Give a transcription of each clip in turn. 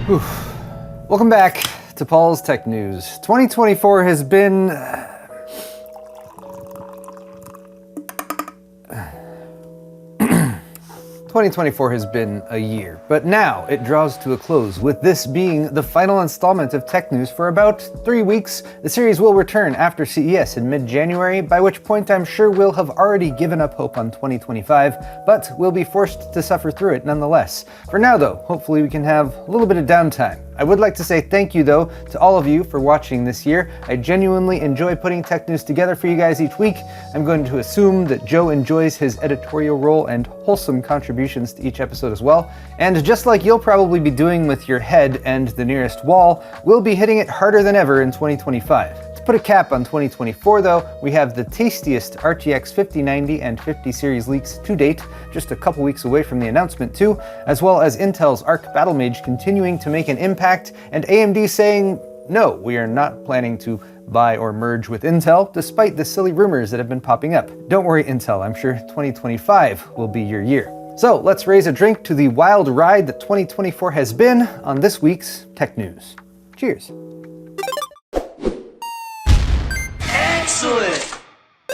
Whew. Welcome back to Paul's Tech News. 2024 has been... 2024 has been a year, but now it draws to a close, with this being the final installment of Tech News for about 3 weeks. The series will return after CES in mid-January, by which point I'm sure we'll have already given up hope on 2025, but we'll be forced to suffer through it nonetheless. For now though, hopefully we can have a little bit of downtime. I would like to say thank you though to all of you for watching this year. I genuinely enjoy putting Tech News together for you guys each week. I'm going to assume that Joe enjoys his editorial role and wholesome contributions to each episode as well. And just like you'll probably be doing with your head and the nearest wall, we'll be hitting it harder than ever in 2025. To put a cap on 2024 though, we have the tastiest RTX 5090 and 50 series leaks to date, just a couple weeks away from the announcement too, as well as Intel's Arc Battlemage continuing to make an impact, and AMD saying, no, we are not planning to buy or merge with Intel, despite the silly rumors that have been popping up. Don't worry Intel, I'm sure 2025 will be your year. So let's raise a drink to the wild ride that 2024 has been on this week's Tech News. Cheers. Excellent!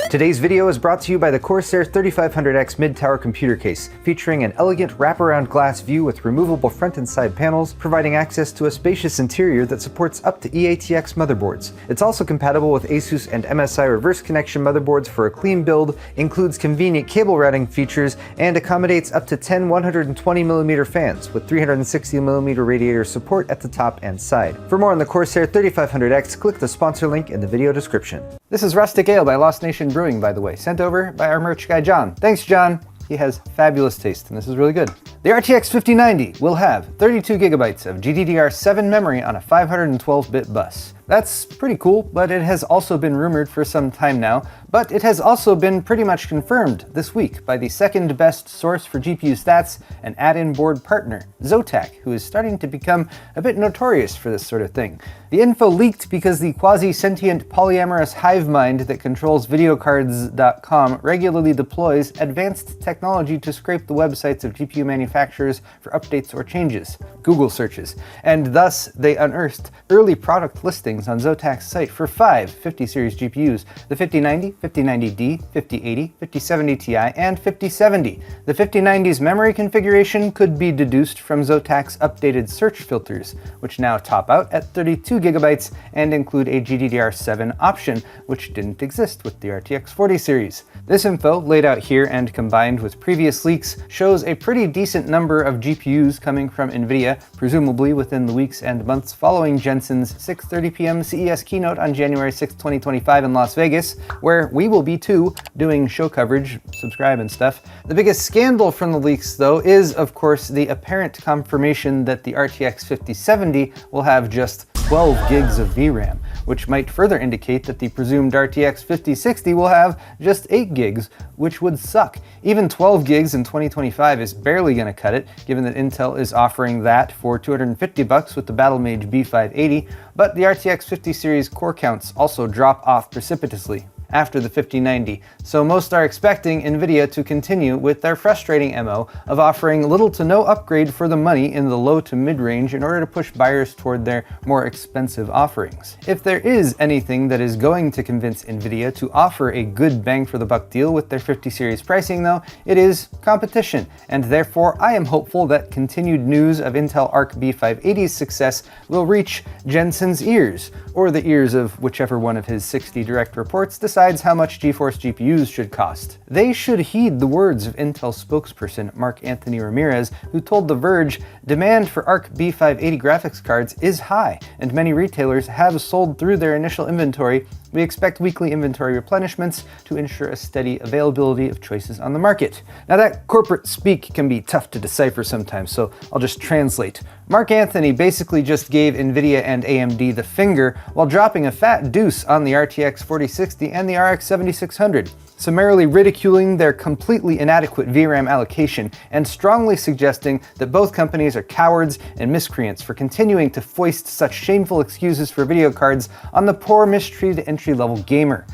Today's video is brought to you by the Corsair 3500X mid-tower computer case, featuring an elegant wraparound glass view with removable front and side panels, providing access to a spacious interior that supports up to eATX motherboards. It's also compatible with ASUS and MSI reverse connection motherboards for a clean build, includes convenient cable routing features, and accommodates up to 10 120mm fans with 360mm radiator support at the top and side. For more on the Corsair 3500X, click the sponsor link in the video description. This is Rustic Ale by Lost Nation Brewing, by the way, sent over by our merch guy John. Thanks John, he has fabulous taste and this is really good. The RTX 5090 will have 32GB of GDDR7 memory on a 512-bit bus. That's pretty cool, but it has also been rumored for some time now, but it has also been pretty much confirmed this week by the second best source for GPU stats and add-in board partner, ZOTAC, who is starting to become a bit notorious for this sort of thing. The info leaked because the quasi-sentient polyamorous hive mind that controls videocards.com regularly deploys advanced technology to scrape the websites of GPU manufacturers for updates or changes, Google searches, and thus they unearthed early product listings on ZOTAC's site for 5 50 series GPUs, the 5090, 5090D, 5080, 5070 Ti, and 5070. The 5090's memory configuration could be deduced from ZOTAC's updated search filters, which now top out at 32GB and include a GDDR7 option, which didn't exist with the RTX 40 series. This info, laid out here and combined with previous leaks, shows a pretty decent number of GPUs coming from NVIDIA, presumably within the weeks and months following Jensen's 6:30 p.m. CES keynote on January 6, 2025 in Las Vegas, where we will be too, doing show coverage, subscribe and stuff. The biggest scandal from the leaks though is, of course, the apparent confirmation that the RTX 5070 will have just 12 gigs of VRAM, which might further indicate that the presumed RTX 5060 will have just 8 gigs, which would suck. Even 12 gigs in 2025 is barely gonna cut it, given that Intel is offering that for $250 with the Battlemage B580, but the RTX 50 series core counts also drop off precipitously after the 5090, so most are expecting NVIDIA to continue with their frustrating MO of offering little to no upgrade for the money in the low to mid-range in order to push buyers toward their more expensive offerings. If there is anything that is going to convince NVIDIA to offer a good bang for the buck deal with their 50 series pricing though, it is competition, and therefore I am hopeful that continued news of Intel Arc B580's success will reach Jensen's ears, or the ears of whichever one of his 60 direct reports decides how much GeForce GPUs should cost. They should heed the words of Intel spokesperson Mark Anthony Ramirez, who told The Verge, demand for Arc B580 graphics cards is high, and many retailers have sold through their initial inventory. We expect weekly inventory replenishments to ensure a steady availability of choices on the market. Now that corporate speak can be tough to decipher sometimes, so I'll just translate. Mark Anthony basically just gave NVIDIA and AMD the finger while dropping a fat deuce on the RTX 4060 and the RX 7600, summarily ridiculing their completely inadequate VRAM allocation and strongly suggesting that both companies are cowards and miscreants for continuing to foist such shameful excuses for video cards on the poor mistreated entry-level gamer.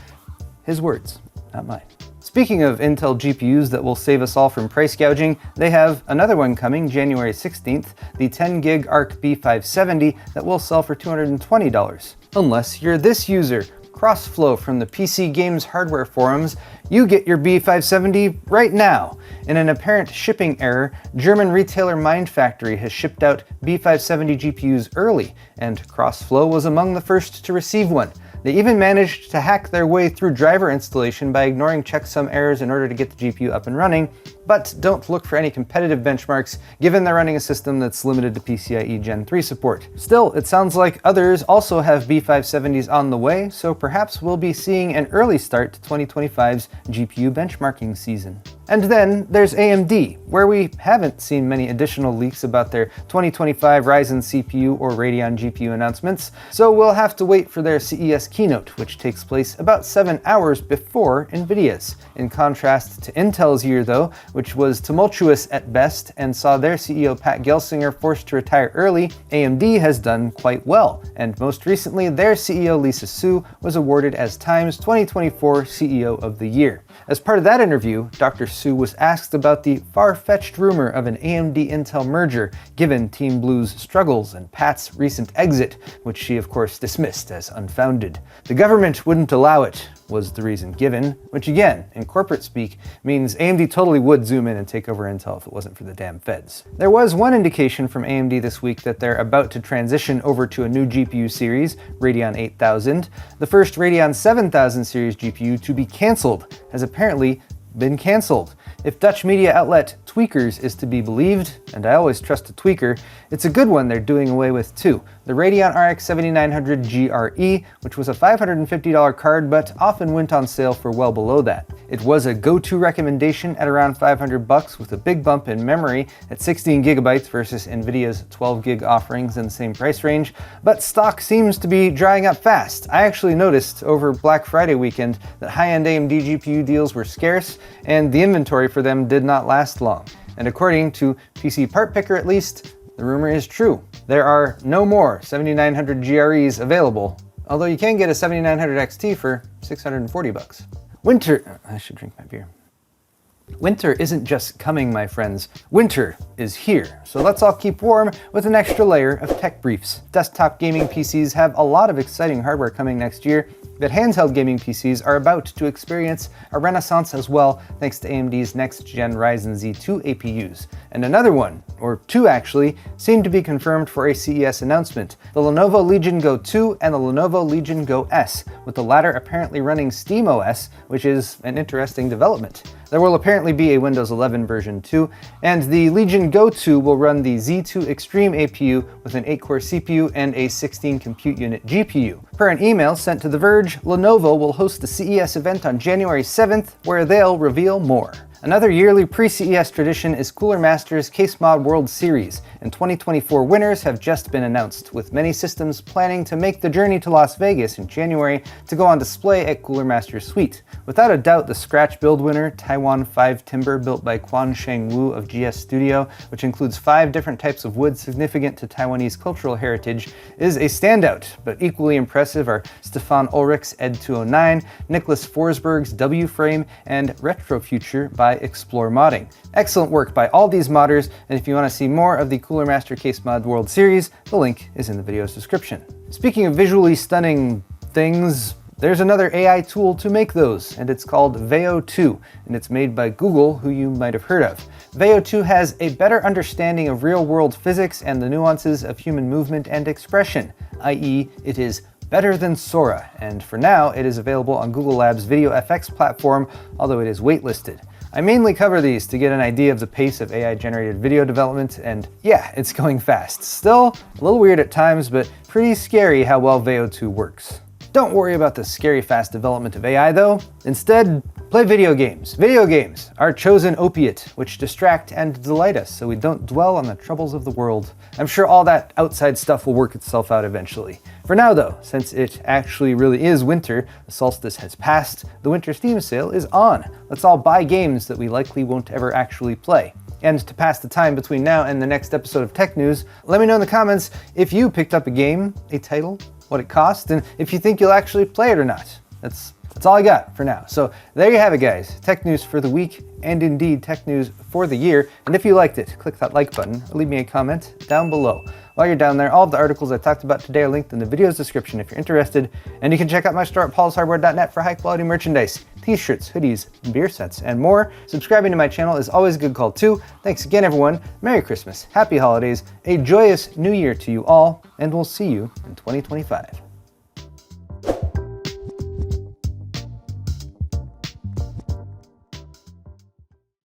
His words, not mine. Speaking of Intel GPUs that will save us all from price gouging, they have another one coming January 16th, the 10GB Arc B570 that will sell for $220. Unless you're this user, Crossflow from the PC Games hardware forums, you get your B570 right now. In an apparent shipping error, German retailer Mindfactory has shipped out B570 GPUs early, and Crossflow was among the first to receive one. They even managed to hack their way through driver installation by ignoring checksum errors in order to get the GPU up and running, but don't look for any competitive benchmarks given they're running a system that's limited to PCIe Gen 3 support. Still, it sounds like others also have B570s on the way, so perhaps we'll be seeing an early start to 2025's GPU benchmarking season. And then there's AMD, where we haven't seen many additional leaks about their 2025 Ryzen CPU or Radeon GPU announcements, so we'll have to wait for their CES keynote, which takes place about 7 hours before NVIDIA's. In contrast to Intel's year though, which was tumultuous at best and saw their CEO Pat Gelsinger forced to retire early, AMD has done quite well, and most recently their CEO Lisa Su was awarded as Time's 2024 CEO of the Year. As part of that interview, Dr. Su was asked about the far-fetched rumor of an AMD-Intel merger, given Team Blue's struggles and Pat's recent exit, which she of course dismissed as unfounded. The government wouldn't allow it, was the reason given, which again, in corporate speak, means AMD totally would zoom in and take over Intel if it wasn't for the damn feds. There was one indication from AMD this week that they're about to transition over to a new GPU series, Radeon 8000. The first Radeon 7000 series GPU to be cancelled has apparently been cancelled. If Dutch media outlet Tweakers is to be believed, and I always trust a tweaker, it's a good one they're doing away with too. The Radeon RX 7900 GRE, which was a $550 card but often went on sale for well below that. It was a go-to recommendation at around $500 with a big bump in memory at 16GB versus NVIDIA's 12GB offerings in the same price range, but stock seems to be drying up fast. I actually noticed over Black Friday weekend that high-end AMD GPU deals were scarce and the inventory for them did not last long. And according to PC Part Picker at least, the rumor is true. There are no more 7900 GREs available, although you can get a 7900 XT for $640. I should drink my beer. Winter isn't just coming, my friends. Winter is here. So let's all keep warm with an extra layer of tech briefs. Desktop gaming PCs have a lot of exciting hardware coming next year, but handheld gaming PCs are about to experience a renaissance as well, thanks to AMD's next-gen Ryzen Z2 APUs. And another one, or two actually, seem to be confirmed for a CES announcement: the Lenovo Legion Go 2 and the Lenovo Legion Go S, with the latter apparently running SteamOS, which is an interesting development. There will apparently be a Windows 11 version too, and the Legion Go 2 will run the Z2 Extreme APU with an 8-core CPU and a 16 compute unit GPU. Per an email sent to The Verge, Lenovo will host the CES event on January 7th, where they'll reveal more. Another yearly pre-CES tradition is Cooler Master's Case Mod World Series, and 2024 winners have just been announced, with many systems planning to make the journey to Las Vegas in January to go on display at Cooler Master's Suite. Without a doubt, the scratch build winner, Taiwan 5 Timber, built by Quan Sheng Wu of GS Studio, which includes 5 different types of wood significant to Taiwanese cultural heritage, is a standout, but equally impressive are Stefan Ulrich's Ed 209, Nicholas Forsberg's W-Frame, and Retrofuture by Explore Modding. Excellent work by all these modders, and if you want to see more of the Cooler Master Case Mod World Series, the link is in the video's description. Speaking of visually stunning things, there's another AI tool to make those, and it's called Veo 2, and it's made by Google, who you might have heard of. Veo 2 has a better understanding of real-world physics and the nuances of human movement and expression, i.e., it is better than Sora, and for now it is available on Google Labs VideoFX platform, although it is waitlisted. I mainly cover these to get an idea of the pace of AI-generated video development, and yeah, it's going fast. Still, a little weird at times, but pretty scary how well Veo 2 works. Don't worry about the scary fast development of AI though. Instead, play video games. Video games, our chosen opiate, which distract and delight us so we don't dwell on the troubles of the world. I'm sure all that outside stuff will work itself out eventually. For now though, since it actually really is winter, the solstice has passed, the winter Steam sale is on. Let's all buy games that we likely won't ever actually play. And to pass the time between now and the next episode of Tech News, let me know in the comments if you picked up a game, a title, what it cost, and if you think you'll actually play it or not. That's That's all I got for now. So there you have it, guys. Tech news for the week, and indeed tech news for the year. And if you liked it, click that like button or leave me a comment down below. While you're down there, all of the articles I talked about today are linked in the video's description if you're interested. And you can check out my store at paulshardware.net for high quality merchandise, t-shirts, hoodies, beer sets, and more. Subscribing to my channel is always a good call too. Thanks again, everyone. Merry Christmas, happy holidays, a joyous new year to you all, and we'll see you in 2025.